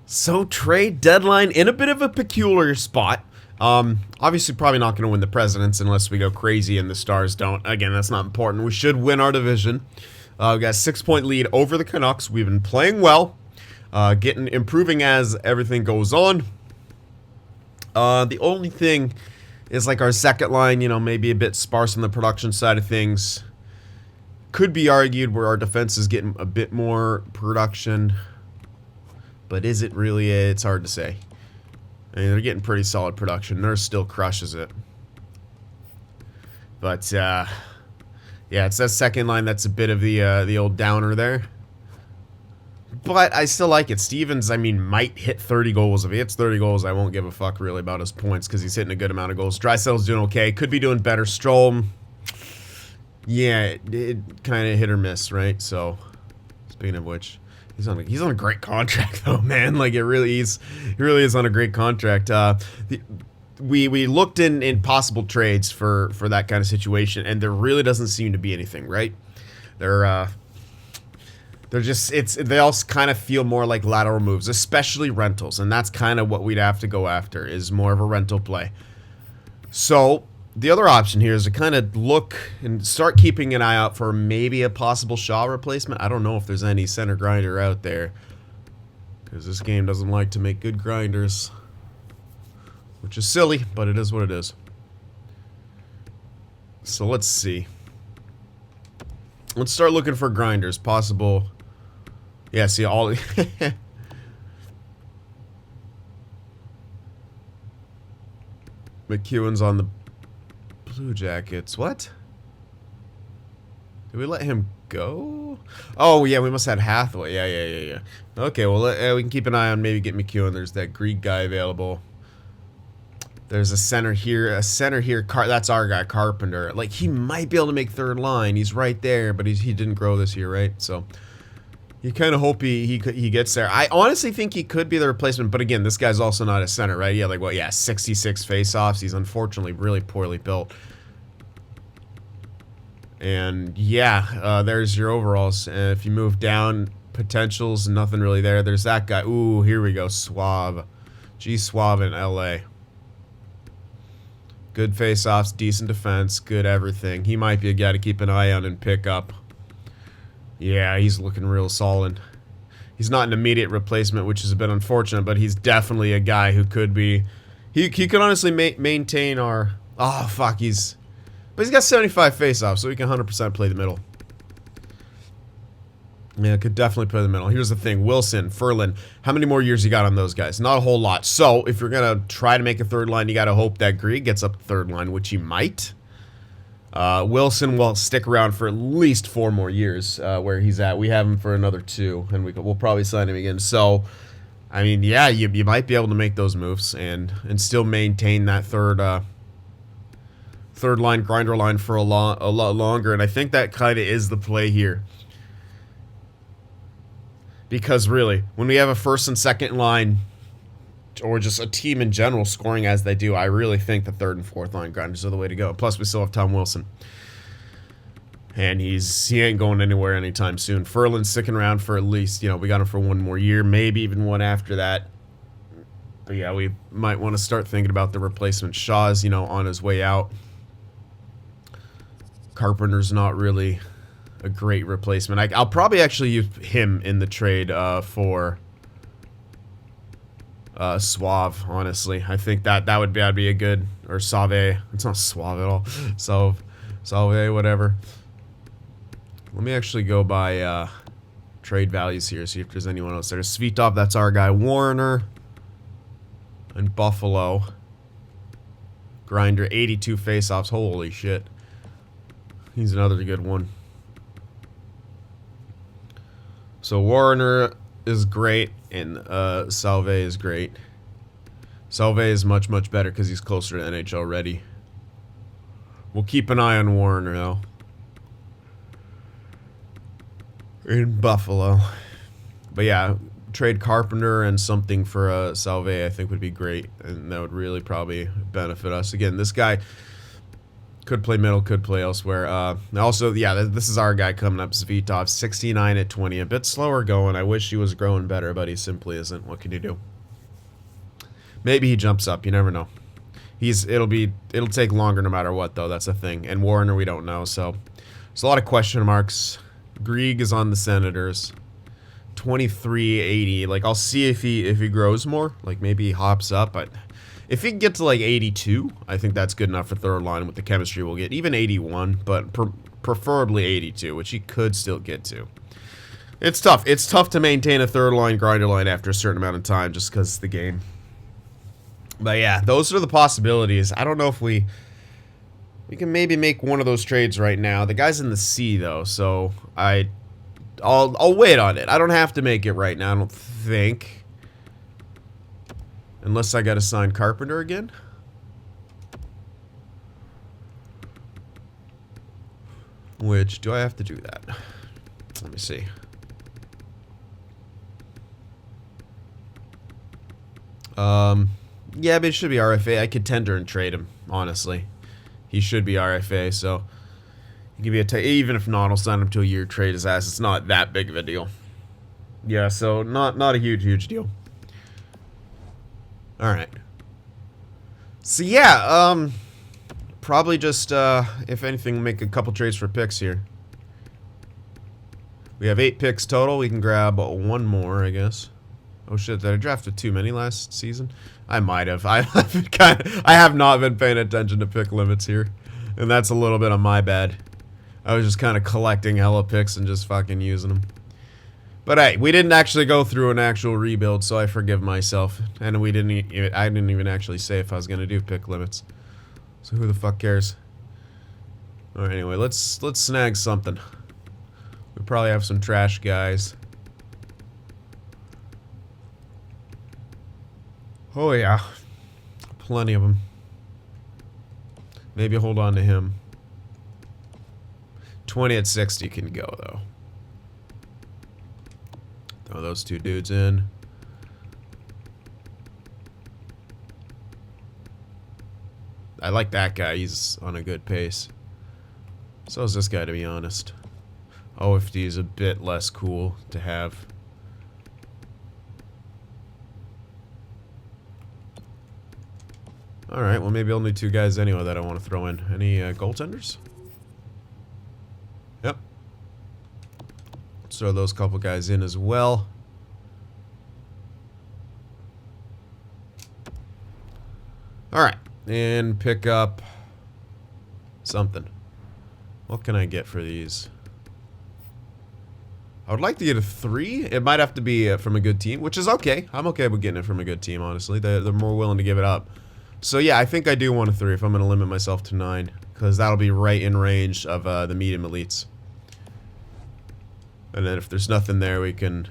So trade deadline in a bit of a peculiar spot. Obviously probably not going to win the Presidents unless we go crazy and the Stars don't. Again, that's not important. We should win our division. We got a 6-point lead over the Canucks. We've been playing well, improving as everything goes on. The only thing is like our second line, maybe a bit sparse on the production side of things. Could be argued where our defense is getting a bit more production. But is it really? It's hard to say. I mean, they're getting pretty solid production. Nurse still crushes it. But, yeah, it's that second line that's a bit of the old downer there. But I still like it. Stevens, I mean, might hit 30 goals. If he hits 30 goals, I won't give a fuck really about his points because he's hitting a good amount of goals. Draisaitl's doing okay. Could be doing better. Strome, yeah, it kind of hit or miss, right? So, speaking of which... He's on a great contract though, man. Like he really is on a great contract. We looked in possible trades for that kind of situation, and there really doesn't seem to be anything, right? They're just they all kind of feel more like lateral moves, especially rentals, and that's kind of what we'd have to go after is more of a rental play. So the other option here is to kind of look and start keeping an eye out for maybe a possible Shaw replacement. I don't know if there's any center grinder out there because this game doesn't like to make good grinders, which is silly, but it is what it is. So let's see. Let's start looking for grinders. Possible. Yeah, see all... McEwen's on the Blue Jackets. What? Did we let him go? Oh, yeah, we must have had Hathaway. Yeah. Okay, well, we can keep an eye on maybe get McEwen. There's that Greek guy available. There's a center here. That's our guy, Carpenter. Like, he might be able to make third line. He's right there, but he didn't grow this year, right? So, you kind of hope he gets there. I honestly think he could be the replacement, but again, this guy's also not a center, right? Yeah, like, what, yeah, 66 face-offs. He's unfortunately really poorly built. And, yeah, there's your overalls. If you move down, potentials, nothing really there. There's that guy. Ooh, here we go, Suave. G. Suave in L.A. Good face-offs, decent defense, good everything. He might be a guy to keep an eye on and pick up. Yeah, he's looking real solid. He's not an immediate replacement, which is a bit unfortunate, but he's definitely a guy who could be... He could honestly maintain our... Oh, fuck, But he's got 75 face-offs, so he can 100% play the middle. Yeah, could definitely play the middle. Here's the thing. Wilson, Ferland, how many more years you got on those guys? Not a whole lot. So, if you're going to try to make a third line, you got to hope that Greig gets up the third line, which he might. Wilson will stick around for at least 4 more years where he's at. We have him for another 2, and we'll probably sign him again. So, I mean, yeah, you might be able to make those moves and still maintain that third line, grinder line for a lot longer. And I think that kind of is the play here. Because really, when we have a first and second line, or just a team in general scoring as they do, I really think the third and fourth line grinders are the way to go. Plus, we still have Tom Wilson. And he ain't going anywhere anytime soon. Ferland's sticking around for at least, we got him for 1 more year, maybe even one after that. But yeah, we might want to start thinking about the replacement. Shaw's, on his way out. Carpenter's not really a great replacement. I'll probably actually use him in the trade for Suave, honestly. I think that'd be a good, or Sauve. It's not Suave at all. Sauve, whatever. Let me actually go by trade values here, see if there's anyone else there. Svitov, that's our guy. Warner and Buffalo. Grinder, 82 faceoffs. Holy shit. He's another good one. So Warner is great, and Salve is great. Salve is much, much better because he's closer to NHL ready. We'll keep an eye on Warner, though. In Buffalo. But yeah, trade Carpenter and something for Salve I think would be great, and that would really probably benefit us. Again, this guy... Could play middle, could play elsewhere. Also, yeah, this is our guy coming up, Svitov, 69 at 20. A bit slower going. I wish he was growing better, but he simply isn't. What can you do? Maybe he jumps up. You never know. It'll take longer no matter what, though. That's the thing. And Warner, we don't know. So there's a lot of question marks. Grieg is on the Senators. 23-80. Like, I'll see if he grows more. Like, maybe he hops up, but if he can get to like 82, I think that's good enough for third line with the chemistry we'll get. Even 81, but preferably 82, which he could still get to. It's tough. It's tough to maintain a third line grinder line after a certain amount of time just because it's the game. But yeah, those are the possibilities. I don't know if we can maybe make one of those trades right now. The guy's in the C though, so I'll wait on it. I don't have to make it right now, I don't think. Unless I gotta sign Carpenter again. Which, do I have to do that? Let me see. Yeah, but it should be RFA. I could tender and trade him, honestly. He should be RFA, so he can be even if not, I'll sign him to a year, trade his ass. It's not that big of a deal. Yeah, so not a huge deal. Alright. So yeah, probably just, if anything, make a couple trades for picks here. We have 8 picks total. We can grab one more, I guess. Oh shit, did I draft too many last season? I might have. I have not been paying attention to pick limits here. And that's a little bit of my bad. I was just kind of collecting hella picks and just fucking using them. But hey, we didn't actually go through an actual rebuild, so I forgive myself. And I didn't even actually say if I was gonna do pick limits. So who the fuck cares? Alright, anyway, let's snag something. We probably have some trash guys. Oh yeah. Plenty of them. Maybe hold on to him. 20 at 60 can go though. Throw those two dudes in. I like that guy. He's on a good pace. So is this guy, to be honest. OFD is a bit less cool to have. Alright, well maybe only 2 guys anyway that I want to throw in. Any goaltenders? Yep. Let's throw those couple guys in as well. Alright, and pick up something. What can I get for these? I would like to get a 3. It might have to be from a good team, which is okay. I'm okay with getting it from a good team, honestly. They're more willing to give it up. So yeah, I think I do want a 3 if I'm going to limit myself to 9. Because that'll be right in range of the medium elites. And then if there's nothing there, we can...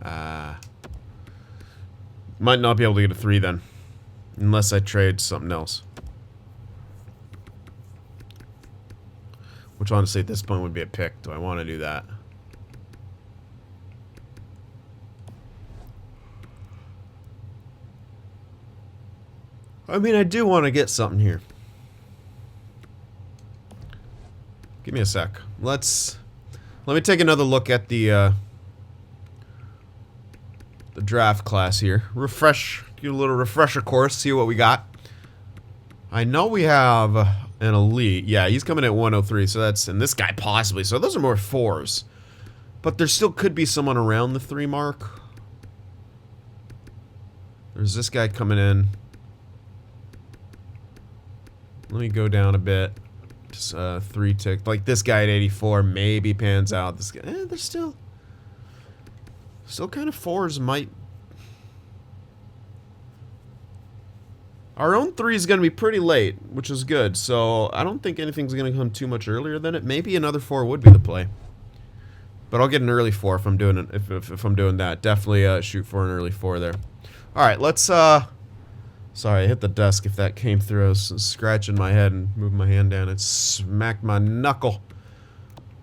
might not be able to get a 3 then. Unless I trade something else. Which honestly at this point would be a pick. Do I want to do that? I mean, I do want to get something here. Give me a sec. Let me take another look at the draft class here. Do a little refresher course, see what we got. I know we have an elite. Yeah, he's coming at 103, so that's... And this guy possibly. So those are more 4s. But there still could be someone around the 3 mark. There's this guy coming in. Let me go down a bit. Just 3 tick. Like this guy at 84 maybe pans out. This guy, they're still kind of 4s might. Our own 3 is going to be pretty late, which is good. So I don't think anything's going to come too much earlier than it. Maybe another 4 would be the play. But I'll get an early 4 if I'm doing it. If I'm doing that, definitely shoot for an early 4 there. All right, let's. Sorry, I hit the desk if that came through. I was scratching my head and moving my hand down. It smacked my knuckle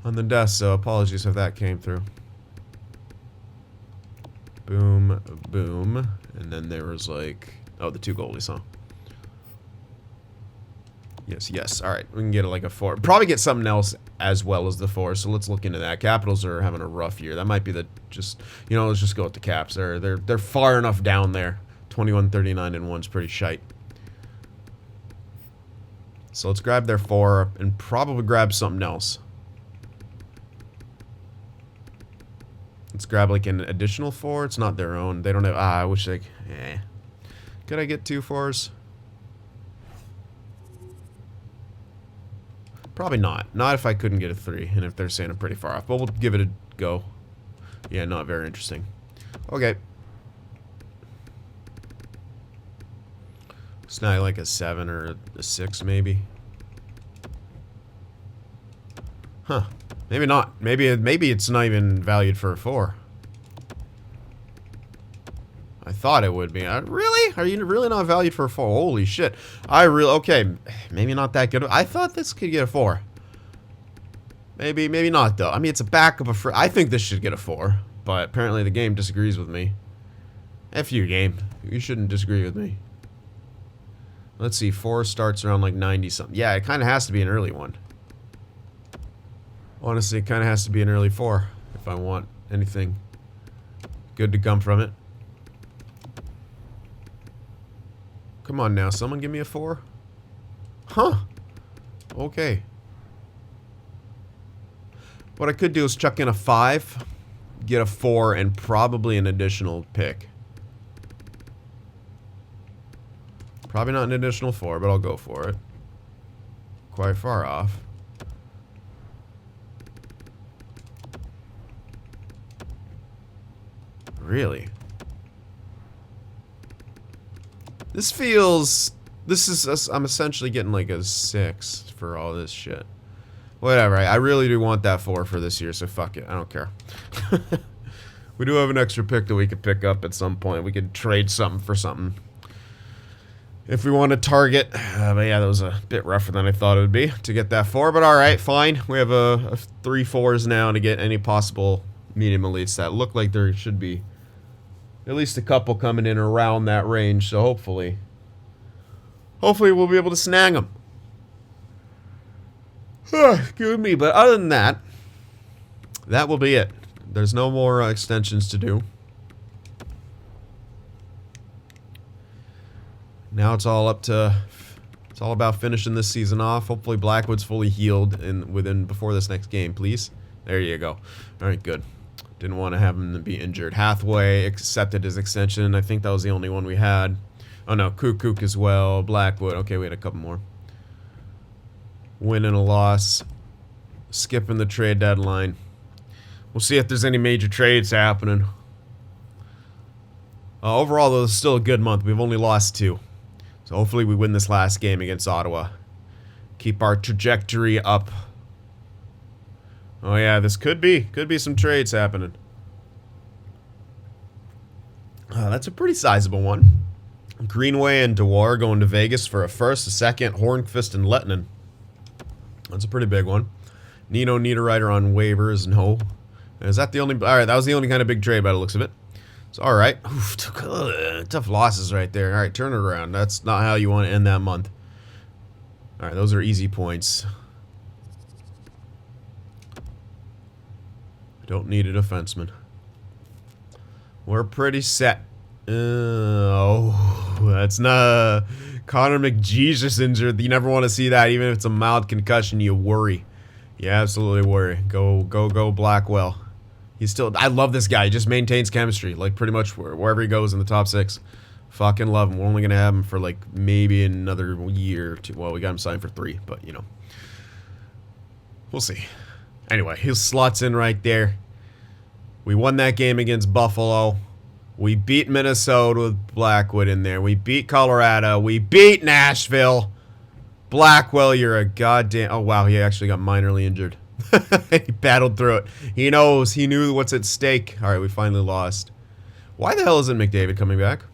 on the desk, so apologies if that came through. Boom, boom. And then there was like... Oh, the 2 goalies, huh? Yes, yes. All right, we can get like a 4. Probably get something else as well as the 4. So let's look into that. Capitals are having a rough year. That might be the just, you know, let's just go with the Caps. They're far enough down there. 21, 39, and 1's pretty shite. So let's grab their 4 and probably grab something else. Let's grab like an additional 4. It's not their own. They don't have. I wish they. Could I get 2 4s? Probably not. Not if I couldn't get a 3, and if they're saying I'm pretty far off. But we'll give it a go. Yeah, not very interesting. Okay. Snag like a 7 or a 6, maybe. Huh. Maybe not. Maybe it's not even valued for a 4. I thought it would be. Really? Are you really not valued for a 4? Holy shit. Okay, maybe not that good. I thought this could get a 4. Maybe not, though. I mean, it's a backup of... I think this should get a 4. But apparently the game disagrees with me. F you, game. You shouldn't disagree with me. Let's see. 4 starts around like 90-something. Yeah, it kind of has to be an early one. Honestly, it kind of has to be an early 4 if I want anything good to come from it. Come on now, someone give me a 4? Huh. Okay. What I could do is chuck in a 5, get a 4, and probably an additional pick. Probably not an additional 4, but I'll go for it. Quite far off. Really? This feels... I'm essentially getting like a 6 for all this shit. Whatever, I really do want that 4 for this year, so fuck it. I don't care. We do have an extra pick that we could pick up at some point. We could trade something for something. If we want to target... but yeah, that was a bit rougher than I thought it would be to get that 4. But alright, fine. We have a 3 4s now to get any possible medium elites that look like there should be at least a couple coming in around that range, so hopefully we'll be able to snag them. Excuse me, but other than that, that will be it. There's no more extensions to do. Now it's all about finishing this season off. Hopefully Blackwood's fully healed before this next game, please. There you go. All right, good. Didn't want to have him to be injured. Hathaway accepted his extension. I think that was the only one we had. Oh no, Kook as well. Blackwood. Okay, we had a couple more. Win and a loss. Skipping the trade deadline. We'll see if there's any major trades happening. Overall, though, it's still a good month. We've only lost 2. So hopefully we win this last game against Ottawa. Keep our trajectory up. Oh yeah, this could be some trades happening. That's a pretty sizable one. Greenway and Dewar going to Vegas for a 1st, a 2nd, Hornqvist and Lettinen. That's a pretty big one. Nino Niederreiter on waivers, no. Is that the only... Alright, that was the only kind of big trade by the looks of it. So, alright. Tough losses right there. Alright, turn it around. That's not how you want to end that month. Alright, those are easy points. Don't need a defenseman. We're pretty set. Oh, that's not... Connor McJesus injured. You never want to see that. Even if it's a mild concussion, you worry. You absolutely worry. Go Blackwell. He's still... I love this guy. He just maintains chemistry. Like, pretty much wherever he goes in the top 6. Fucking love him. We're only going to have him for, like, maybe another year or 2. Well, we got him signed for 3, but, you know. We'll see. Anyway, he slots in right there. We won that game against Buffalo. We beat Minnesota with Blackwood in there. We beat Colorado. We beat Nashville. Blackwell, you're a goddamn... Oh, wow, he actually got minorly injured. He battled through it. He knows. He knew what's at stake. All right, we finally lost. Why the hell isn't McDavid coming back?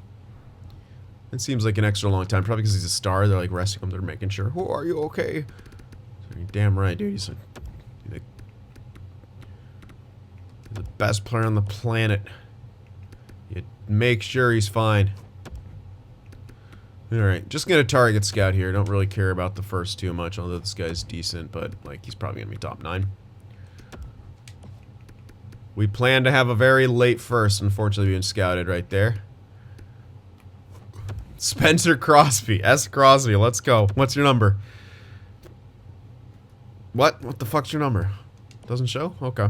It seems like an extra long time. Probably because he's a star. They're like resting him. They're making sure. Oh, are you okay? You're damn right, dude. He's the best player on the planet. You make sure he's fine. Alright, just gonna target scout here. Don't really care about the first two much, although this guy's decent, but like he's probably gonna be top 9. We plan to have a very late first, unfortunately being scouted right there. Spencer Crosby. S. Crosby, let's go. What's your number? What? What the fuck's your number? Doesn't show? Okay.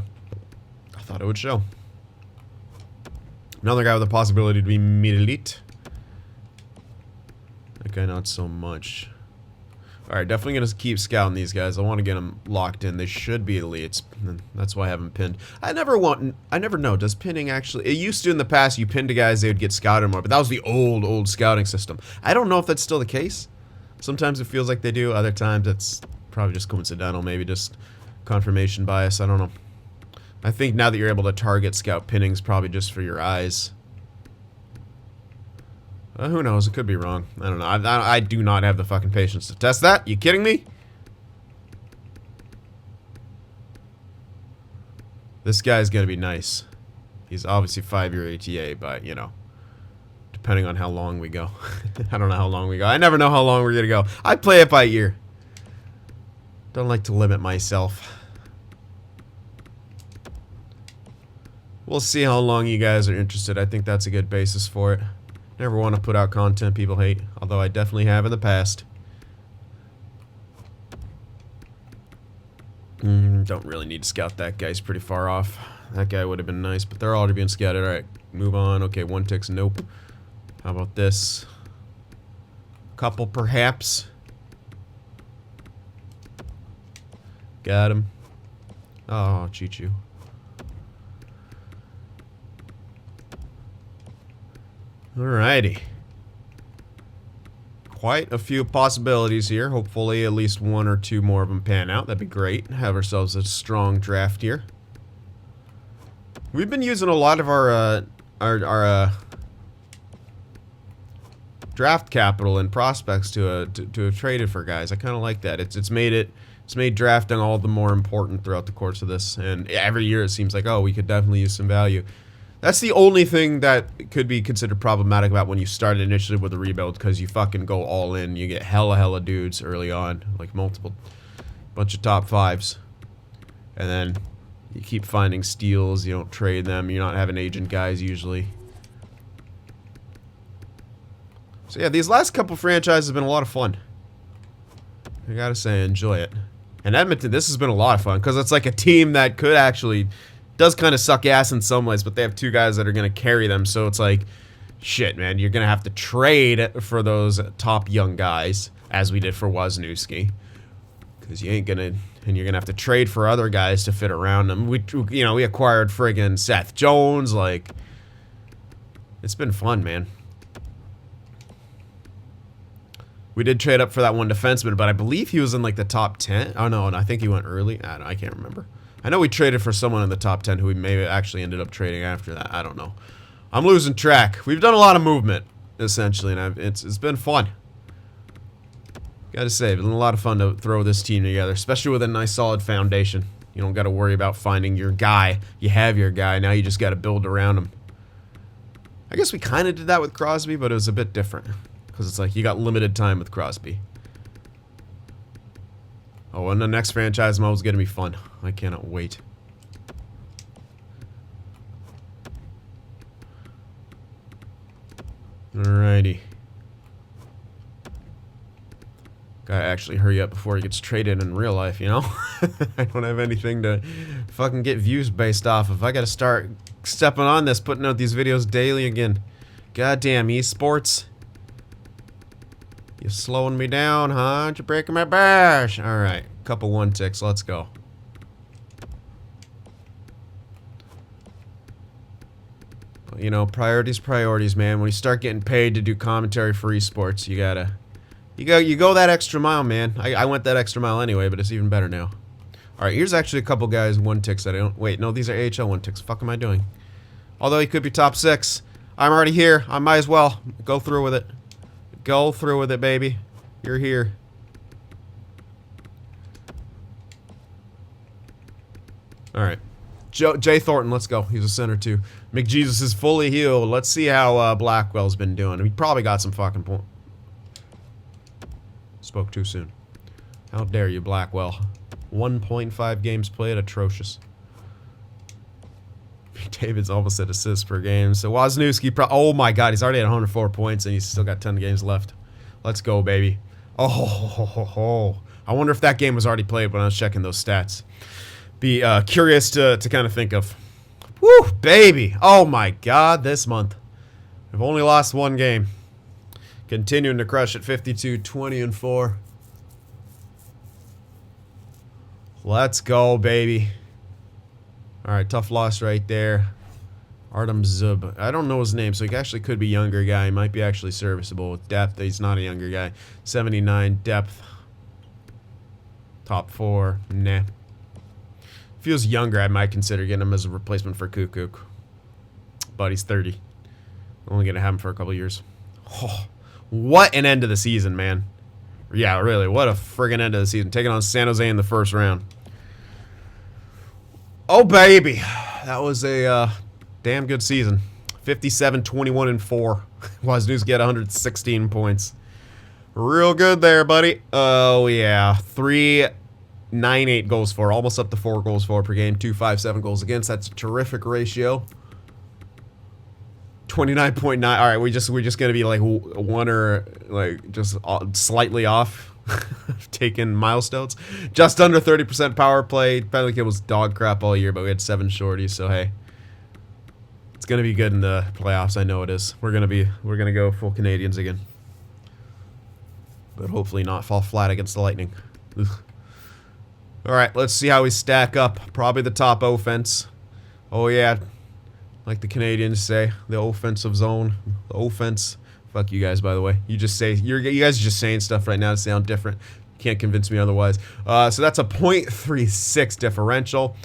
I thought it would show. Another guy with the possibility to be mid-elite. That guy not so much. Alright, definitely gonna keep scouting these guys. I want to get them locked in. They should be elites. That's why I haven't pinned. I never know. Does pinning actually... It used to in the past, you pinned to guys, they would get scouted more. But that was the old scouting system. I don't know if that's still the case. Sometimes it feels like they do. Other times it's probably just coincidental. Maybe just confirmation bias. I don't know. I think now that you're able to target scout, pinning's probably just for your eyes. Who knows? It could be wrong. I don't know. I do not have the fucking patience to test that. You kidding me? This guy's gonna be nice. He's obviously 5-year ATA, but, you know, depending on how long we go. I don't know how long we go. I never know how long we're gonna go. I play it by ear. Don't like to limit myself. We'll see how long you guys are interested. I think that's a good basis for it. Never want to put out content people hate, although I definitely have in the past. Don't really need to scout that guy. He's pretty far off. That guy would have been nice, but they're already being scouted. Alright, move on. Okay, 1 ticks. Nope. How about this? Couple, perhaps. Got him. Oh, Choo-choo. Alrighty. Quite a few possibilities here. Hopefully at least 1 or 2 more of them pan out. That'd be great. Have ourselves a strong draft here. We've been using a lot of our draft capital and prospects to have traded for guys. I kind of like that. It's made drafting all the more important throughout the course of this. And every year it seems like, oh, we could definitely use some value. That's the only thing that could be considered problematic about when you started initially with a rebuild, because you fucking go all in. You get hella dudes early on, like multiple, bunch of top 5s. And then you keep finding steals, you don't trade them, you're not having agent guys usually. So yeah, these last couple franchises have been a lot of fun. I gotta say, I enjoy it. And Edmonton, this has been a lot of fun, because it's like a team that could actually... does kind of suck ass in some ways, but they have 2 guys that are going to carry them, so it's like, shit, man, you're going to have to trade for those top young guys, as we did for Wisniewski, because you ain't going to, and you're going to have to trade for other guys to fit around them. We acquired friggin' Seth Jones, like, it's been fun, man. We did trade up for that one defenseman, but I believe he was in, like, the top 10. Oh, no, I think he went early. I can't remember. I know we traded for someone in the top 10 who we maybe actually ended up trading after that. I don't know. I'm losing track. We've done a lot of movement, essentially, and it's been fun. Gotta say, it's been a lot of fun to throw this team together, especially with a nice solid foundation. You don't gotta worry about finding your guy. You have your guy, now you just gotta build around him. I guess we kind of did that with Crosby, but it was a bit different. Because it's like, you got limited time with Crosby. Oh, and the next franchise mode is going to be fun. I cannot wait. Alrighty. Gotta actually hurry up before he gets traded in real life, you know? I don't have anything to fucking get views based off of. I gotta start stepping on this, putting out these videos daily again. Goddamn, esports. You slowing me down, huh? You're breaking my bash. Alright, couple 1 ticks, let's go. But, you know, priorities, man. When you start getting paid to do commentary for esports, you go that extra mile, man. I went that extra mile anyway, but it's even better now. Alright, here's actually a couple guys 1 ticks that I don't... Wait, no, these are AHL 1 ticks. Fuck am I doing? Although he could be top 6. I'm already here. I might as well. Go through with it. Go through with it, baby. You're here. Alright. Jay Thornton, let's go. He's a center, too. McJesus is fully healed. Let's see how Blackwell's been doing. He probably got some fucking Spoke too soon. How dare you, Blackwell. 1.5 games played, atrocious. David's almost at assists per game. So Wisniewski, oh my god, he's already at 104 points and he's still got 10 games left. Let's go, baby. Oh, I wonder if that game was already played when I was checking those stats. Be curious to kind of think of. Woo, baby. Oh my god, this month. We've only lost one game. Continuing to crush at 52, 20, and 4. Let's go, baby. Alright, tough loss right there. Artem Zub. I don't know his name, so he actually could be a younger guy. He might be actually serviceable with depth. He's not a younger guy. 79 depth. Top 4. Nah. If he was younger, I might consider getting him as a replacement for Kukuk. But he's 30. Only gonna have him for a couple years. Oh, what an end to the season, man. Yeah, really, what a friggin' end of the season. Taking on San Jose in the first round. Oh, baby. That was a damn good season. 57, 21, and 4. Wisniewski get 116 points. Real good there, buddy. Oh, yeah. 3.98 goals for. Almost up to 4 goals for per game. 2.57 goals against. That's a terrific ratio. 29.9. All right, we're just gonna be like one or like just slightly off, taking milestones. Just under 30% power play. Penalty kill was dog crap all year, but we had 7 shorties. So hey, it's gonna be good in the playoffs. I know it is. We're gonna go full Canadians again, but hopefully not fall flat against the Lightning. Ugh. All right, let's see how we stack up. Probably the top offense. Oh yeah. Like the Canadians say, the offensive zone, the offense. Fuck you guys, by the way. You just say you guys are just saying stuff right now to sound different. Can't convince me otherwise. So that's a .36 differential.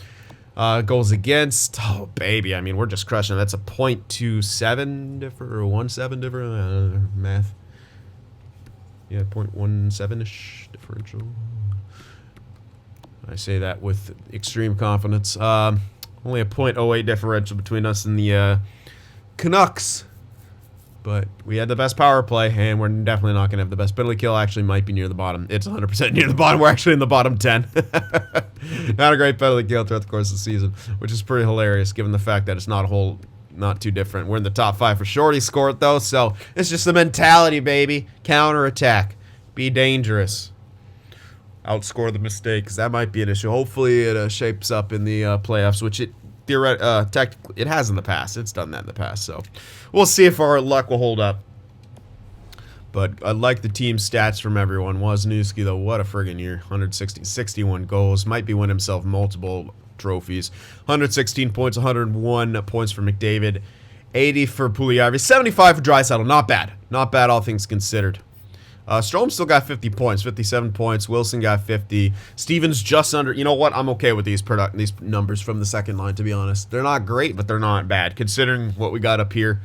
Goals against. Oh baby, I mean we're just crushing. That's a .27 different or 17 different math. Yeah, .17-ish differential. I say that with extreme confidence. Only a .08 differential between us and the Canucks. But we had the best power play, and we're definitely not going to have the best penalty kill. Actually might be near the bottom. It's 100% near the bottom. We're actually in the bottom 10. Not a great penalty kill throughout the course of the season, which is pretty hilarious given the fact that it's not too different. We're in the top 5 for shorty scored, though, so it's just the mentality, baby. Counter-attack. Be dangerous. Outscore the mistakes. That might be an issue. Hopefully it shapes up in the playoffs, which it technically it has in the past. It's done that in the past, so we'll see if our luck will hold up. But I like the team stats from everyone. Wisniewski, though, what a friggin' year. 61 goals. Might be winning himself multiple trophies. 116 points, 101 points for McDavid. 80 for Puljujarvi. 75 for Draisaitl. Not bad. Not bad, all things considered. Strome still got 50 points, 57 points. Wilson got 50. Stevens just under. You know what? I'm okay with these numbers from the second line, to be honest. They're not great, but they're not bad. Considering what we got up here,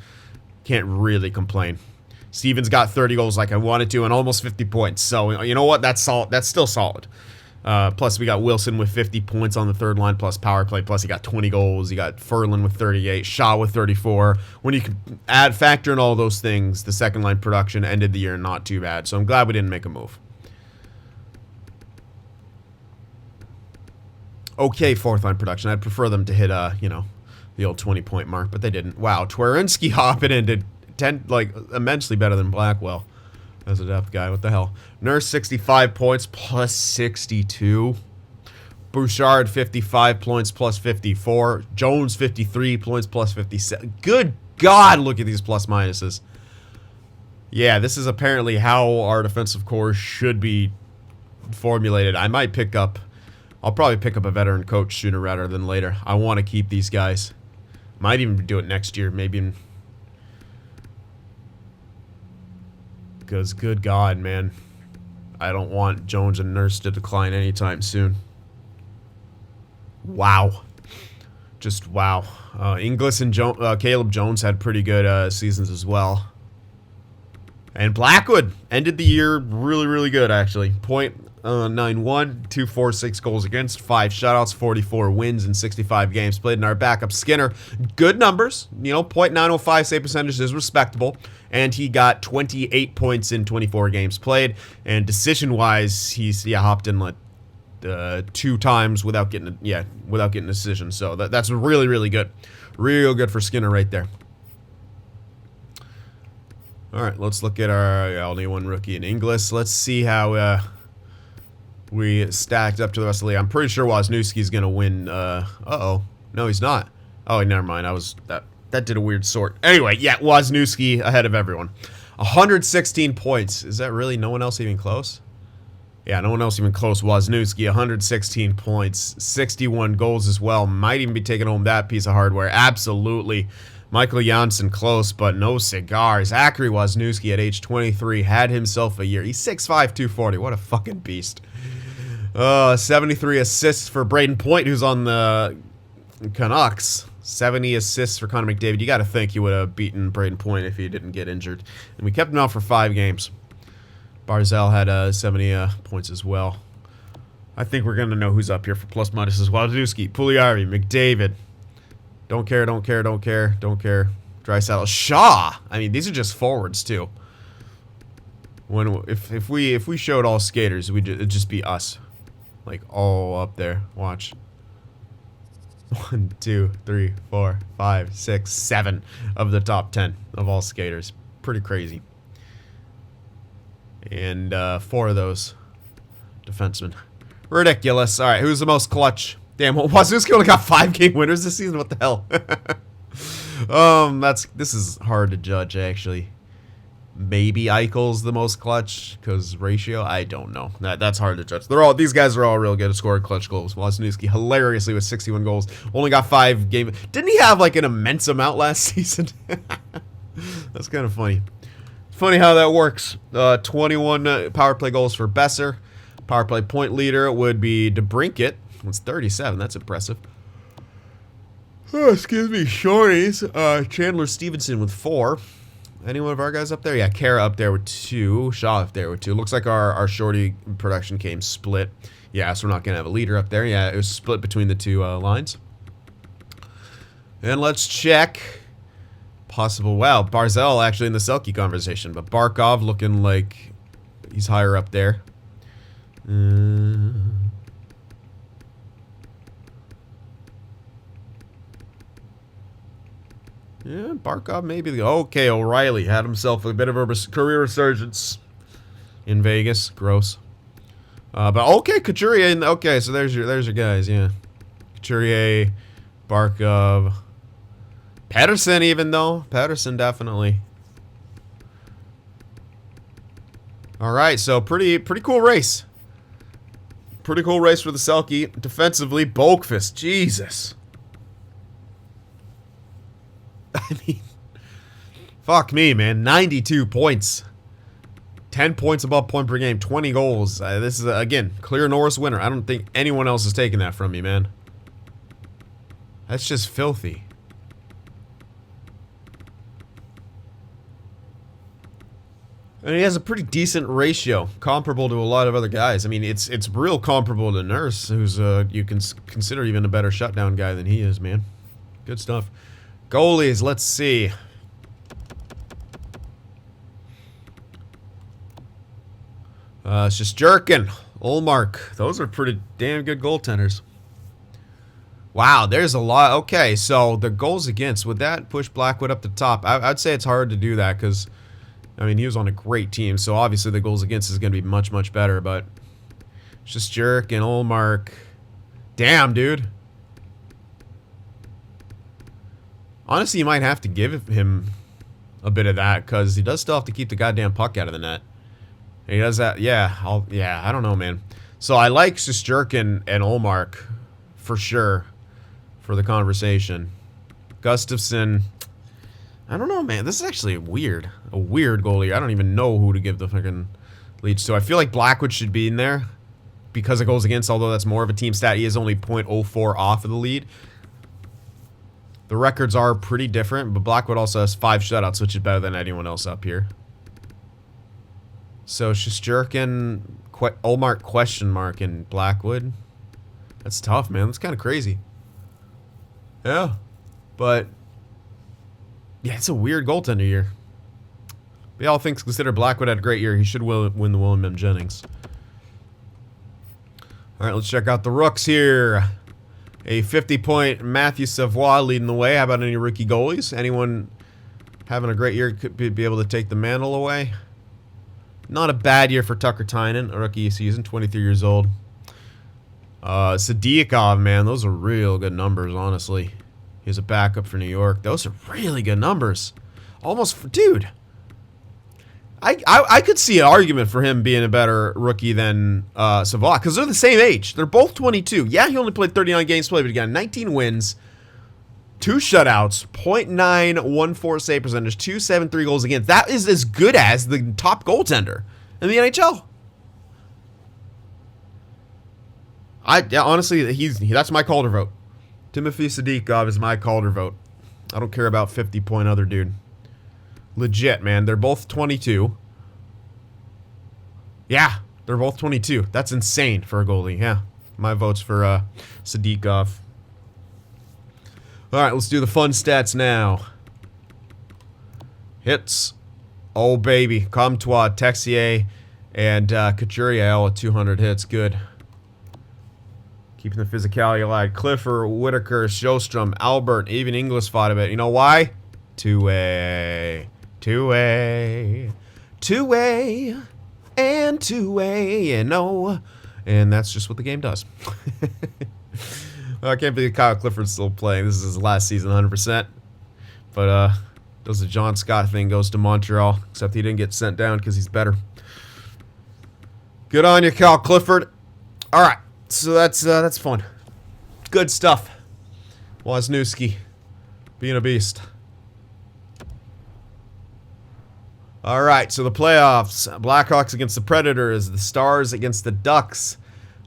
can't really complain. Stevens got 30 goals like I wanted to and almost 50 points. So, you know what? That's solid. That's still solid. Plus, we got Wilson with 50 points on the third line, plus power play. Plus, he got 20 goals. You got Ferland with 38, Shaw with 34. When you factor in all those things, the second line production ended the year not too bad. So I'm glad we didn't make a move. Okay, fourth line production. I'd prefer them to hit, the old 20-point mark, but they didn't. Wow, Twarynski hopping in did immensely better than Blackwell. As a depth guy, what the hell? Nurse 65 points plus 62. Bouchard 55 points plus 54. Jones 53 points plus 57. Good God, look at these plus minuses. Yeah, this is apparently how our defensive core should be formulated. I'll probably pick up a veteran coach sooner rather than later. I want to keep these guys. Might even do it next year, maybe. Because, good God, man, I don't want Jones and Nurse to decline anytime soon. Wow. Just wow. Inglis and Caleb Jones had pretty good seasons as well. And Blackwood ended the year really, really good, actually. 9-1, 246 goals against, 5 shutouts, 44 wins in 65 games played. And our backup Skinner, good numbers, you know, .905 save percentage is respectable, and he got 28 points in 24 games played. And decision-wise, he's hopped in like 2 times without getting a decision. So that's really, really good, real good for Skinner right there. All right, let's look at our only one rookie in English. Let's see how we stacked up to the rest of the league. I'm pretty sure Wisniewski's gonna win. Uh-oh. No, he's not. Oh, never mind. That did a weird sort. Anyway, yeah, Wisniewski ahead of everyone. 116 points. Is that really no one else even close? Yeah, no one else even close. Wisniewski, 116 points. 61 goals as well. Might even be taking home that piece of hardware. Absolutely. Michael Janssen close, but no cigar. Zachary Wisniewski at age 23 had himself a year. He's 6'5", 240. What a fucking beast. 73 assists for Braden Point, who's on the Canucks. 70 assists for Connor McDavid. You got to think you would have beaten Braden Point if he didn't get injured. And we kept him out for 5 games. Barzal had 70 points as well. I think we're going to know who's up here for plus minus as well. Wisniewski, Puljujärvi, McDavid. Don't care. Draisaitl, Shaw. I mean, these are just forwards too. If we showed all skaters, it'd just be us, like all up there. Watch. 1, 2, 3, 4, 5, 6, 7 of the top 10 of all skaters. Pretty crazy. And 4 of those defensemen. Ridiculous. All right, who's the most clutch? Damn, Wisniewski only got 5 game winners this season. What the hell? This is hard to judge actually. Maybe Eichel's the most clutch because ratio. I don't know. That's hard to judge. These guys are all real good at scoring clutch goals. Wisniewski hilariously with 61 goals, only got 5 game. Didn't he have like an immense amount last season? That's kind of funny. Funny how that works. 21 power play goals for Besser. Power play point leader would be DeBrincat. It's 37. That's impressive. Oh, excuse me, Shorties. Chandler Stevenson with 4. Any one of our guys up there? Yeah, Kara up there with 2. Shaw up there with 2. Looks like our shorty production came split. Yeah, so we're not going to have a leader up there. Yeah, it was split between the 2 lines. And let's check. Possible. Wow, Barzal actually in the Selke conversation. But Barkov looking like he's higher up there. Yeah, Barkov maybe. Okay, O'Reilly had himself a bit of a career resurgence in Vegas. Gross. But okay, Couturier. Okay, so there's your guys. Yeah, Couturier, Barkov, Pettersson. Even though Pettersson definitely. All right, so pretty cool race. Pretty cool race for the Selke. Defensively, Boqvist. Jesus. I mean, fuck me, man. 92 points. 10 points above point per game. 20 goals. This is, again, clear Norris winner. I don't think anyone else is taking that from me, man. That's just filthy. And he has a pretty decent ratio, comparable to a lot of other guys. I mean, it's real comparable to Nurse, who's you can consider even a better shutdown guy than he is, man. Good stuff. Goalies, let's see. It's just Jerkin, Ullmark. Those are pretty damn good goaltenders. Wow, there's a lot. Okay, so the goals against, would that push Blackwood up the top? I'd say it's hard to do that because, I mean, he was on a great team, so obviously the goals against is going to be much, much better, but it's just Jerkin, Ullmark. Damn, dude. Honestly, you might have to give him a bit of that because he does still have to keep the goddamn puck out of the net. And he does that. Yeah, I don't know, man. So I like Shesterkin and Ullmark for sure for the conversation. Gustafsson, I don't know, man. This is actually a weird goalie. I don't even know who to give the fucking leads to. I feel like Blackwood should be in there because it goes against, although that's more of a team stat. He is only .04 off of the lead. The records are pretty different, but Blackwood also has 5 shutouts, which is better than anyone else up here. So Shesterkin, Olmark question mark, and Blackwood. That's tough, man. That's kind of crazy. Yeah. But, yeah, it's a weird goaltender year. But all things considered, Blackwood had a great year. He should win the William M. Jennings. All right, let's check out the rooks here. A 50-point Matthew Savoie leading the way. How about any rookie goalies? Anyone having a great year could be able to take the mantle away? Not a bad year for Tucker Tynan, a rookie season, 23 years old. Sadikov, man, those are real good numbers, honestly. He's a backup for New York. Those are really good numbers. Almost, dude. I could see an argument for him being a better rookie than Savoie, because they're the same age. They're both 22. Yeah, he only played 39 games played, but he got 19 wins, 2 shutouts, .914 save percentage, 273 goals against. That is as good as the top goaltender in the NHL. Yeah, honestly, that's my Calder vote. Timothy Sadikov is my Calder vote. I don't care about 50-point other dude. Legit, man. They're both 22. Yeah, they're both 22. That's insane for a goalie. Yeah, my vote's for Sadikov. All right, let's do the fun stats now. Hits. Oh, baby. Comtois, Texier, and Couturier all at 200 hits. Good. Keeping the physicality alive. Clifford, Whitaker, Sjostrom, Albert, even Inglis fought a bit. You know why? Two-way. Two-way. Two-way. And two-way, you know. And that's just what the game does. I can't believe Kyle Clifford's still playing. This is his last season, 100%. But, does the John Scott thing, goes to Montreal. Except he didn't get sent down because he's better. Good on you, Kyle Clifford. All right. So that's fun. Good stuff. Wozniewski being a beast. All right, so the playoffs. Blackhawks against the Predators. The Stars against the Ducks.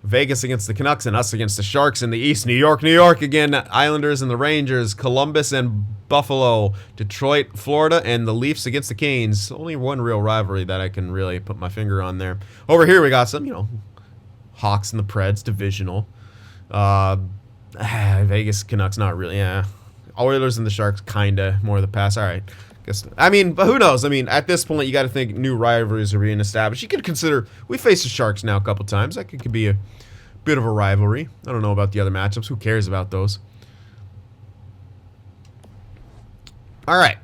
Vegas against the Canucks, and us against the Sharks in the East. New York again. Islanders and the Rangers. Columbus and Buffalo. Detroit, Florida, and the Leafs against the Canes. Only one real rivalry that I can really put my finger on there. Over here we got some, Hawks and the Preds, divisional. Vegas Canucks, not really. Yeah. Oilers and the Sharks, kinda more of the pass. All right. But who knows? At this point, you got to think new rivalries are being established. You could consider, we faced the Sharks now a couple times. That could be a bit of a rivalry. I don't know about the other matchups. Who cares about those? All right.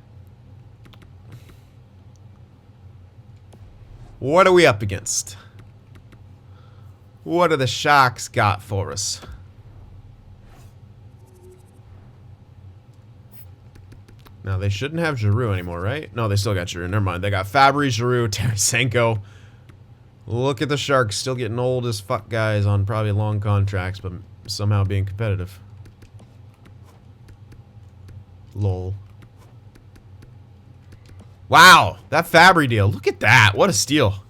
What are we up against? What do the Sharks got for us? Now, they shouldn't have Giroux anymore, right? No, they still got Giroux. Never mind. They got Fabry, Giroux, Tarasenko. Look at the Sharks. Still getting old as fuck guys on probably long contracts, but somehow being competitive. Lol. Wow. That Fabry deal. Look at that. What a steal.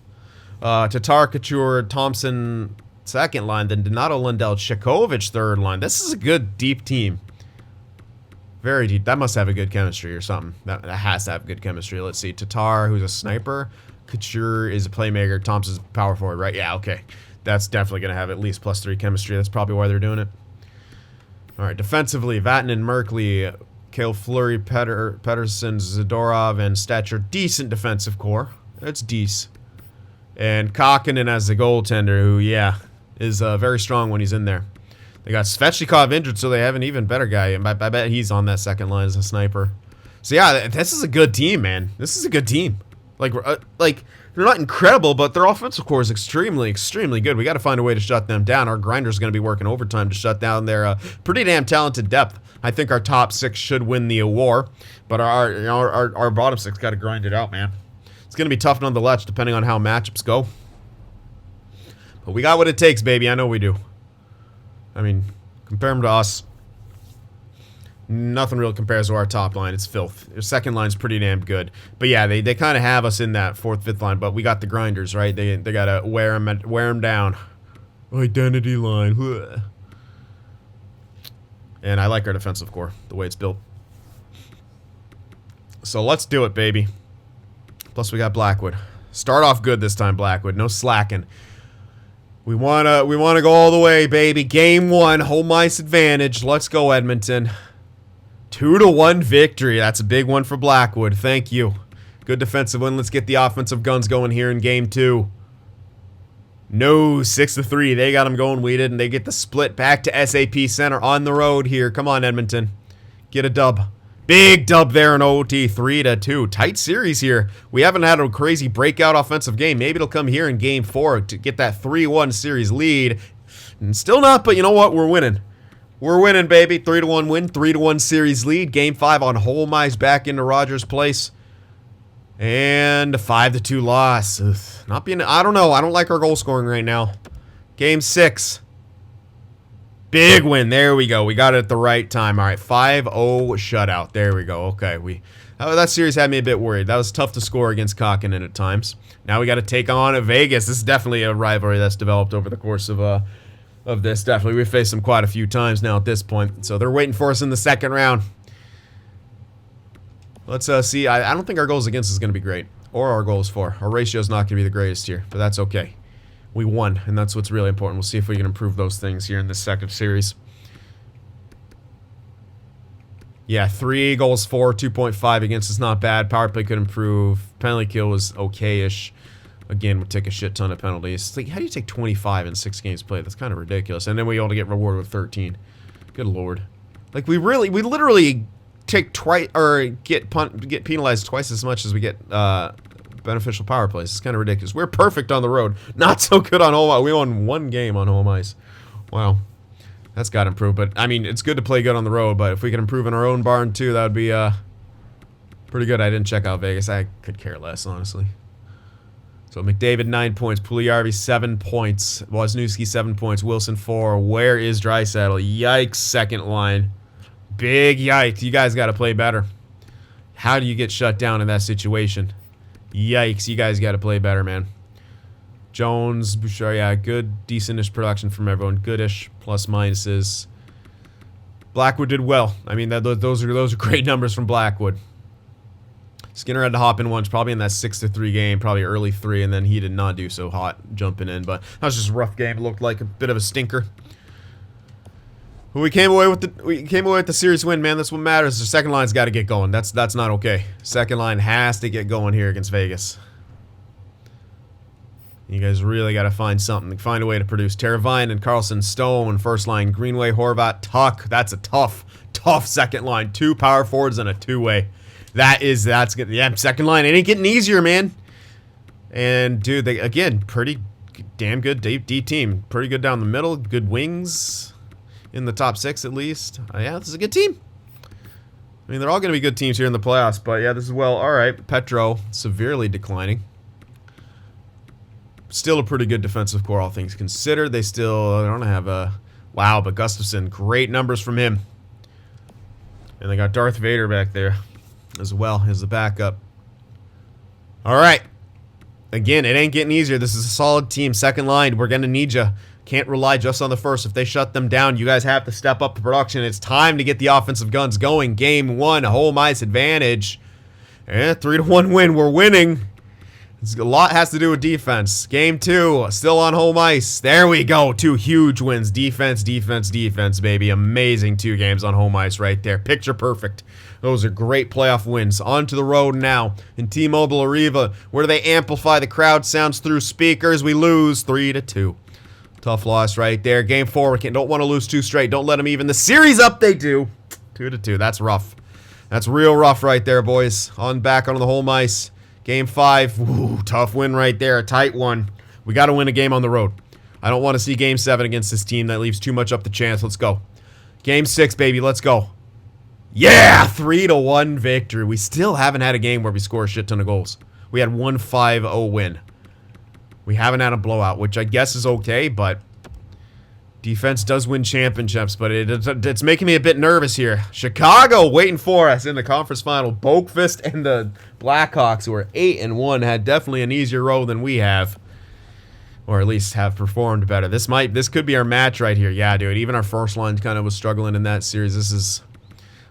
Tatar, Couture, Thompson, second line. Then Donato, Lundell, Shekovich, third line. This is a good, deep team. Very deep. That must have a good chemistry or something. That has to have good chemistry. Let's see. Tatar, who's a sniper. Couture is a playmaker. Thompson's a power forward, right? Yeah, okay. That's definitely going to have at least +3 chemistry. That's probably why they're doing it. All right. Defensively, Vatanen, Merkley, Cale Fleury, Pedersen, Zadorov, and Stature. Decent defensive core. That's decent. And Kakinen as the goaltender, who, yeah, is very strong when he's in there. They got Svechnikov injured, so they have an even better guy. And I bet he's on that second line as a sniper. So, yeah, this is a good team, man. This is a good team. Like they're not incredible, but their offensive core is extremely, extremely good. We got to find a way to shut them down. Our grinder's going to be working overtime to shut down their pretty damn talented depth. I think our top 6 should win the war, but our bottom 6 got to grind it out, man. It's going to be tough nonetheless, depending on how matchups go. But we got what it takes, baby. I know we do. Compare them to us. Nothing really compares to our top line. It's filth. Their second line's pretty damn good. But yeah, they kind of have us in that 4th, 5th line. But we got the grinders, right? They got to wear them down. Identity line. And I like our defensive core, the way it's built. So let's do it, baby. Plus we got Blackwood. Start off good this time, Blackwood. No slacking. We wanna go all the way, baby. Game 1, home ice advantage. Let's go, Edmonton. 2-1 victory. That's a big one for Blackwood. Thank you. Good defensive win. Let's get the offensive guns going here in game 2. No, 6-3. They got them going. We didn't. They get the split back to SAP Center on the road here. Come on, Edmonton. Get a dub. Big dub there in OT. 3-2. Tight series here. We haven't had a crazy breakout offensive game. Maybe it'll come here in game 4 to get that 3-1 series lead. And still not, but you know what? We're winning. We're winning, baby. 3-1 win. 3-1 series lead. Game 5 on home ice back into Rogers Place. And a 5-2 loss. Ugh, not being, I don't know. I don't like our goal scoring right now. Game 6. Big win. There we go. We got it at the right time. All right, 5-0 shutout. There we go. Okay, that series had me a bit worried. That was tough to score against Kakkonen at times. Now we got to take on Vegas. This is definitely a rivalry that's developed over the course of this. Definitely, we've faced them quite a few times now at this point. So they're waiting for us in the second round. Let's see. I don't think our goals against is going to be great. Or our goals for. Our ratio is not going to be the greatest here. But that's okay. We won. And that's what's really important. We'll see if we can improve those things here in this second series. Yeah, 3 goals for. 2.5 against is not bad. Power play could improve. Penalty kill was okay-ish. Again, would take a shit ton of penalties. It's like, how do you take 25 in 6 games played? That's kind of ridiculous. And then we only get rewarded with 13. Good lord. Like, we literally take twice, or get penalized twice as much as we get beneficial power plays. It's kind of ridiculous. We're perfect on the road. Not so good on home ice. We won 1 game on home ice. Wow. That's got to improve. But, I mean, it's good to play good on the road, but if we can improve in our own barn, too, that would be pretty good. I didn't check out Vegas. I could care less, honestly. So, McDavid, 9 points. Puljujarvi, 7 points. Wozniewski, 7 points. Wilson, 4. Where is Draisaitl? Yikes, second line. Big yikes. You guys got to play better. How do you get shut down in that situation? Yikes. You guys got to play better, man. Jones, Bouchard, yeah, good, decentish production from everyone. Goodish, plus minuses. Blackwood did well. I mean, those are great numbers from Blackwood. Skinner had to hop in once, probably in that 6-3 game, probably early 3, and then he did not do so hot jumping in. But that was just a rough game. It looked like a bit of a stinker. But we came away with the series win, man. That's what matters. The second line's got to get going. That's not okay. Second line has to get going here against Vegas. You guys really got to find something. Find a way to produce. Teravainen and Carlson, Stone, first line. Greenway, Horvat, Tuck. That's a tough second line. 2 power forwards and a 2-way. That's good. Yeah, second line. It ain't getting easier, man. And, dude, they, again, pretty damn good D team. Pretty good down the middle. Good wings in the top 6 at least. Yeah, this is a good team. I mean, they're all going to be good teams here in the playoffs. But, yeah, this is well. All right, Petro, severely declining. Still a pretty good defensive core, all things considered. They don't have a... Wow, but Gustafsson, great numbers from him. And they got Darth Vader back there as well as the backup. All right. Again, it ain't getting easier. This is a solid team. Second line, we're going to need you. Can't rely just on the first. If they shut them down, you guys have to step up the production. It's time to get the offensive guns going. Game 1, home ice advantage. And 3-1 win. We're winning. A lot has to do with defense. Game 2, still on home ice. There we go. 2 huge wins. Defense, defense, defense, baby. Amazing 2 games on home ice right there. Picture perfect. Those are great playoff wins. On to the road now in T-Mobile Arena, where they amplify the crowd sounds through speakers. We lose 3-2. Tough loss right there. Game 4, we don't want to lose 2 straight. Don't let them even the series up. They do. 2-2. That's rough. That's real rough right there, boys. Back on the home ice. Game 5, ooh, tough win right there, a tight one. We got to win a game on the road. I don't want to see Game 7 against this team. That leaves too much up the chance. Let's go. Game 6, baby, let's go. Yeah, 3-1 victory. We still haven't had a game where we score a shit ton of goals. We had 1 5-0 win. We haven't had a blowout, which I guess is okay, but defense does win championships, but it's making me a bit nervous here. Chicago waiting for us in the conference final. Boakfist and the Blackhawks, who are 8-1, had definitely an easier road than we have, or at least have performed better. This could be our match right here. Yeah, dude. Even our first line kind of was struggling in that series.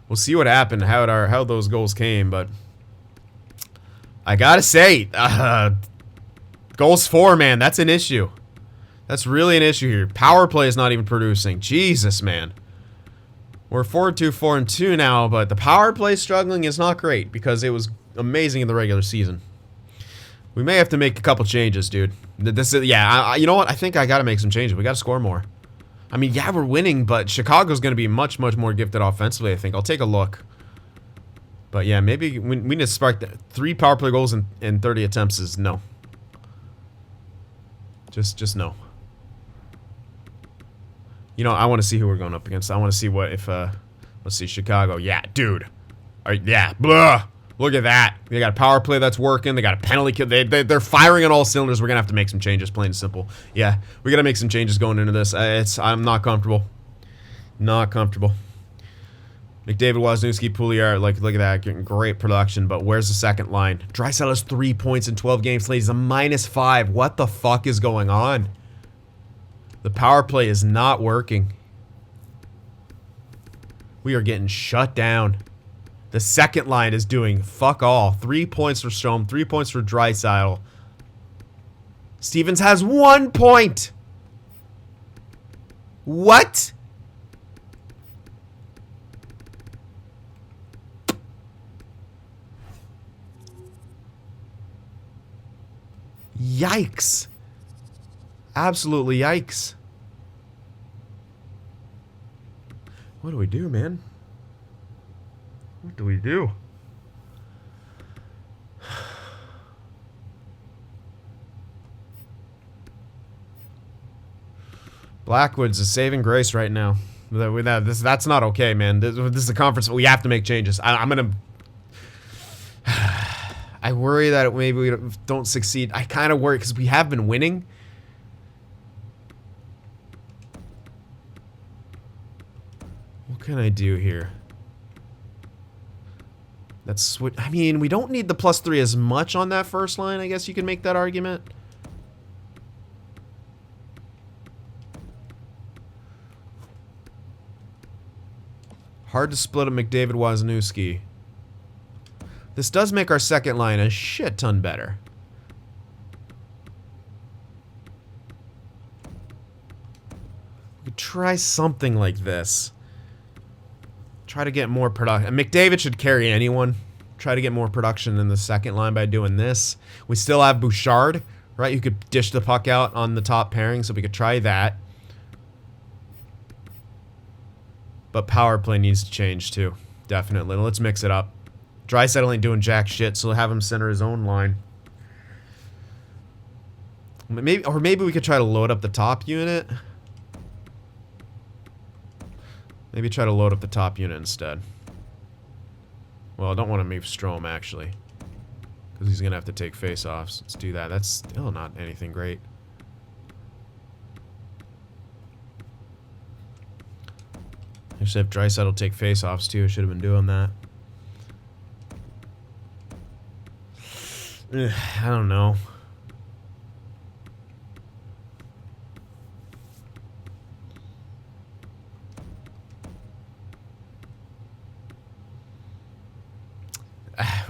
We'll see what happened, how those goals came, but I gotta say, Goals for, man. That's an issue. That's really an issue here. Power play is not even producing. Jesus, man. We're 4-2, 4-2 now, but the power play struggling is not great because it was amazing in the regular season. We may have to make a couple changes, dude. This is, yeah, you know what? I think I got to make some changes. We got to score more. I mean, yeah, we're winning, but Chicago's going to be much, much more gifted offensively, I think. I'll take a look. But yeah, maybe we need to spark that. 3 power play goals in 30 attempts is no. Just no. You know, I want to see who we're going up against. I want to see what if, let's see, Chicago. Yeah, dude. Yeah, blah. Look at that. They got a power play that's working. They got a penalty kill. They're firing on all cylinders. We're going to have to make some changes, plain and simple. Yeah, we got to make some changes going into this. I'm not comfortable. Not comfortable. McDavid, Wisniewski, Pouliot, look at that. Getting great production, but where's the second line? Draisaitl has 3 points in 12 games. He's a -5. What the fuck is going on? The power play is not working. We are getting shut down. The second line is doing fuck all. 3 points for Strome, 3 points for Draisaitl. Stevens has 1 point. What? Yikes. Absolutely yikes. What do we do, man? What do we do? Blackwood's a saving grace right now. That's not okay, man. This is a conference. We have to make changes. I'm gonna. I worry that maybe we don't succeed. I kind of worry because we have been winning. What can I do here? That's what I mean. We don't need the +3 as much on that first line. I guess you can make that argument. Hard to split a McDavid Wisniewski. This does make our second line a shit ton better. We could try something like this. Try to get more production. McDavid should carry anyone. Try to get more production in the second line by doing this. We still have Bouchard, right? You could dish the puck out on the top pairing, so we could try that. But power play needs to change too. Definitely. Let's mix it up. Draisaitl ain't doing jack shit, so have him center his own line. Maybe we could try to load up the top unit. Maybe try to load up the top unit instead. Well, I don't want to move Strome, actually. Because he's going to have to take face-offs. Let's do that. That's still not anything great. I should have Draisaitl take face-offs, too. I should have been doing that. I don't know.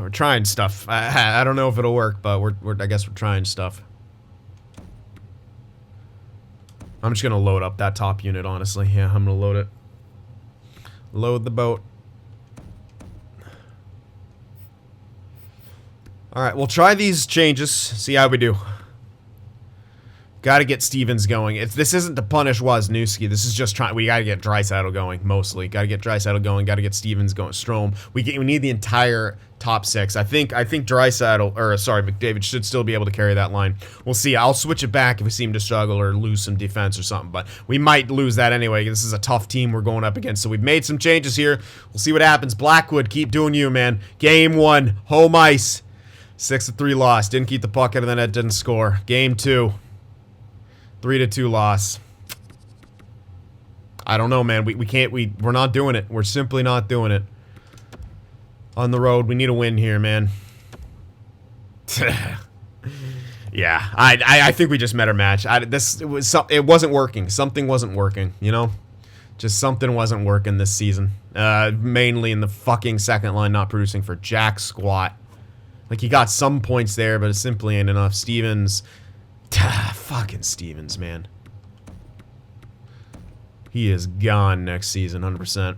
We're trying stuff. I don't know if it'll work, but I guess we're trying stuff. I'm just gonna load up that top unit, honestly. Yeah, I'm gonna load it. Load the boat. Alright, we'll try these changes, see how we do. Gotta get Stevens going. This isn't to punish Wisniewski. This is just trying. We gotta get Draisaitl going, mostly. Gotta get Draisaitl going. Gotta get Stevens going. Strome. We need the entire top 6. I think Draisaitl, or sorry, McDavid should still be able to carry that line. We'll see. I'll switch it back if we seem to struggle or lose some defense or something. But we might lose that anyway. This is a tough team we're going up against. So we've made some changes here. We'll see what happens. Blackwood, keep doing you, man. Game 1, home ice. 6-3 loss. Didn't keep the puck out of the net. Didn't score. Game 2. 3-2 loss. I don't know, man. We're not doing it. We're simply not doing it. On the road, we need a win here, man. Yeah, I think we just met our match. It wasn't working. Something wasn't working, you know? Just something wasn't working this season. Mainly in the fucking second line, not producing for jack squat. Like, he got some points there, but it simply ain't enough. Stevens Fucking Stevens, man. He is gone next season, 100%.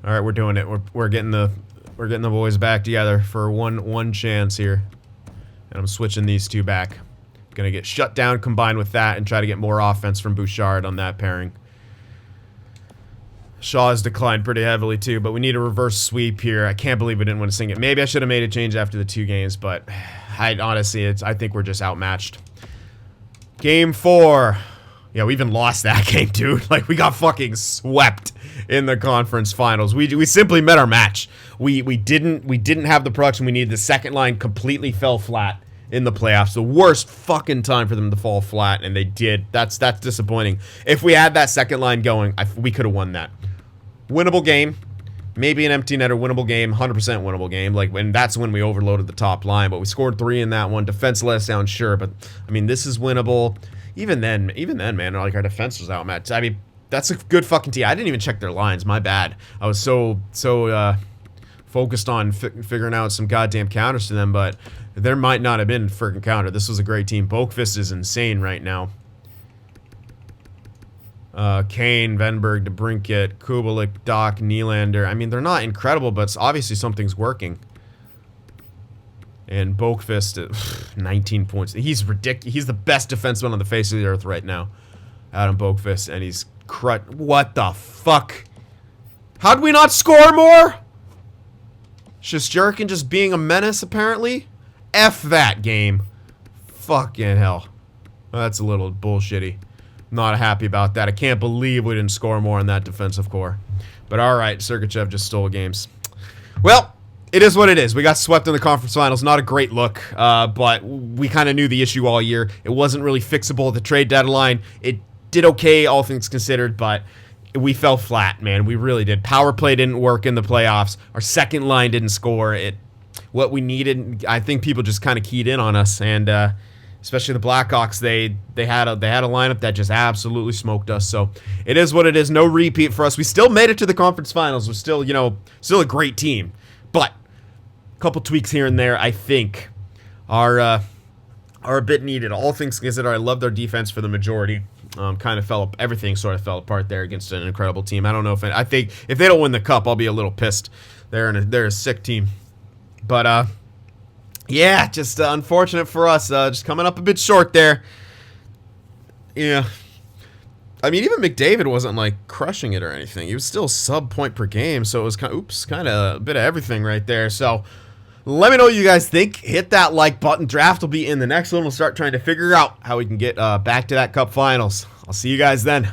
All right, we're doing it. We're getting the boys back together for one chance here, and I'm switching these two back. Gonna get shut down combined with that, and try to get more offense from Bouchard on that pairing. Shaw has declined pretty heavily too, but we need a reverse sweep here. I can't believe we didn't want to sing it. Maybe I should have made a change after the 2 games, but I honestly, I think we're just outmatched. Game 4. Yeah, we even lost that game, dude. Like, we got fucking swept in the conference finals. We simply met our match. We didn't have the production we needed. The second line completely fell flat in the playoffs. The worst fucking time for them to fall flat, and they did. That's disappointing. If we had that second line going, we could have won that. Winnable game. Maybe an empty netter winnable game. 100% winnable game. Like, when that's when we overloaded the top line. But we scored 3 in that one. Defense let us down, sure. But, I mean, this is winnable. Even then, man, like, our defense was outmatched. I mean, that's a good fucking team. I didn't even check their lines. My bad. I was so focused on figuring out some goddamn counters to them. But there might not have been a freaking counter. This was a great team. Boakfist is insane right now. Kane, Venberg, DeBrincat, Kubalik, Doc, Nylander. I mean, they're not incredible, but obviously something's working. And Boakfist, 19 points. He's ridiculous. He's the best defenseman on the face of the earth right now. Adam Boakfist, and he's what the fuck? How'd we not score more? Shesterkin just being a menace, apparently? F that game. Fucking hell. That's a little bullshitty. Not happy about that. I can't believe we didn't score more in that defensive core. But alright, Sergachev just stole games. Well, it is what it is. We got swept in the conference finals. Not a great look, but we kind of knew the issue all year. It wasn't really fixable at the trade deadline. It did okay, all things considered, but we fell flat, man. We really did. Power play didn't work in the playoffs. Our second line didn't score. What we needed, I think people just kind of keyed in on us, and especially the Blackhawks, they had a lineup that just absolutely smoked us. So it is what it is. No repeat for us. We still made it to the conference finals. We're still, still a great team, but a couple tweaks here and there, I think, are a bit needed. All things considered, I loved our defense for the majority. Everything sort of fell apart there against an incredible team. I don't know I think if they don't win the cup, I'll be a little pissed. They're a sick team, but yeah, just unfortunate for us. Just coming up a bit short there. Yeah. I mean, even McDavid wasn't, like, crushing it or anything. He was still sub-point per game, so it was kind of a bit of everything right there. So, let me know what you guys think. Hit that like button. Draft will be in the next one. We'll start trying to figure out how we can get back to that Cup Finals. I'll see you guys then.